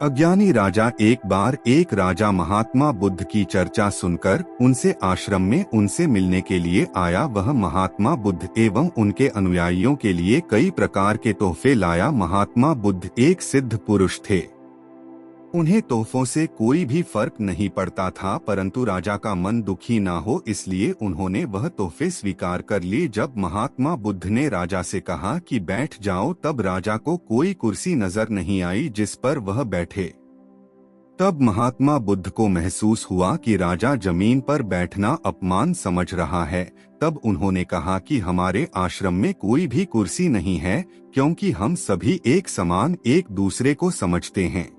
अज्ञानी राजा एक बार एक राजा महात्मा बुद्ध की चर्चा सुनकर उनसे आश्रम में उनसे मिलने के लिए आया। वह महात्मा बुद्ध एवं उनके अनुयायियों के लिए कई प्रकार के तोहफे लाया। महात्मा बुद्ध एक सिद्ध पुरुष थे, उन्हें तोहफों से कोई भी फर्क नहीं पड़ता था, परंतु राजा का मन दुखी ना हो इसलिए उन्होंने वह तोहफे स्वीकार कर लिए। जब महात्मा बुद्ध ने राजा से कहा कि बैठ जाओ, तब राजा को कोई कुर्सी नजर नहीं आई जिस पर वह बैठे। तब महात्मा बुद्ध को महसूस हुआ कि राजा जमीन पर बैठना अपमान समझ रहा है। तब उन्होंने कहा कि हमारे आश्रम में कोई भी कुर्सी नहीं है, क्योंकि हम सभी एक समान एक दूसरे को समझते हैं।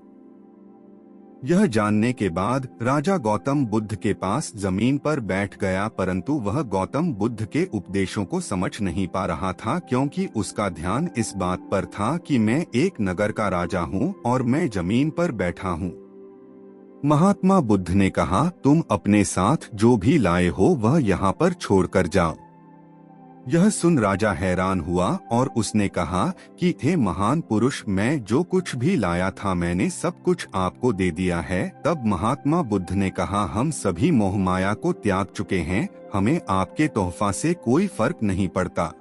यह जानने के बाद राजा गौतम बुद्ध के पास जमीन पर बैठ गया, परंतु वह गौतम बुद्ध के उपदेशों को समझ नहीं पा रहा था, क्योंकि उसका ध्यान इस बात पर था कि मैं एक नगर का राजा हूँ और मैं जमीन पर बैठा हूँ। महात्मा बुद्ध ने कहा, तुम अपने साथ जो भी लाए हो वह यहाँ पर छोड़कर जाओ। यह सुन राजा हैरान हुआ और उसने कहा कि हे महान पुरुष, मैं जो कुछ भी लाया था मैंने सब कुछ आपको दे दिया है। तब महात्मा बुद्ध ने कहा, हम सभी मोह माया को त्याग चुके हैं, हमें आपके तोहफा से कोई फर्क नहीं पड़ता।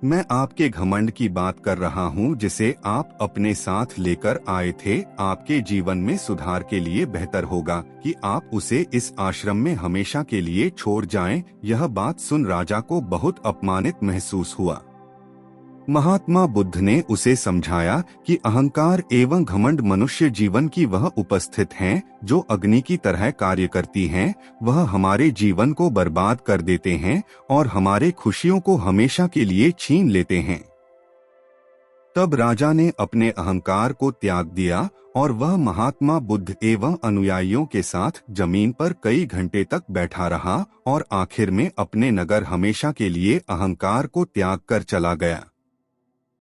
मैं आपके घमंड की बात कर रहा हूँ जिसे आप अपने साथ लेकर आए थे। आपके जीवन में सुधार के लिए बेहतर होगा कि आप उसे इस आश्रम में हमेशा के लिए छोड़ जाएं। यह बात सुन राजा को बहुत अपमानित महसूस हुआ। महात्मा बुद्ध ने उसे समझाया कि अहंकार एवं घमंड मनुष्य जीवन की वह उपस्थित हैं जो अग्नि की तरह कार्य करती हैं। वह हमारे जीवन को बर्बाद कर देते हैं और हमारे खुशियों को हमेशा के लिए छीन लेते हैं। तब राजा ने अपने अहंकार को त्याग दिया और वह महात्मा बुद्ध एवं अनुयायियों के साथ जमीन पर कई घंटे तक बैठा रहा और आखिर में अपने नगर हमेशा के लिए अहंकार को त्याग कर चला गया।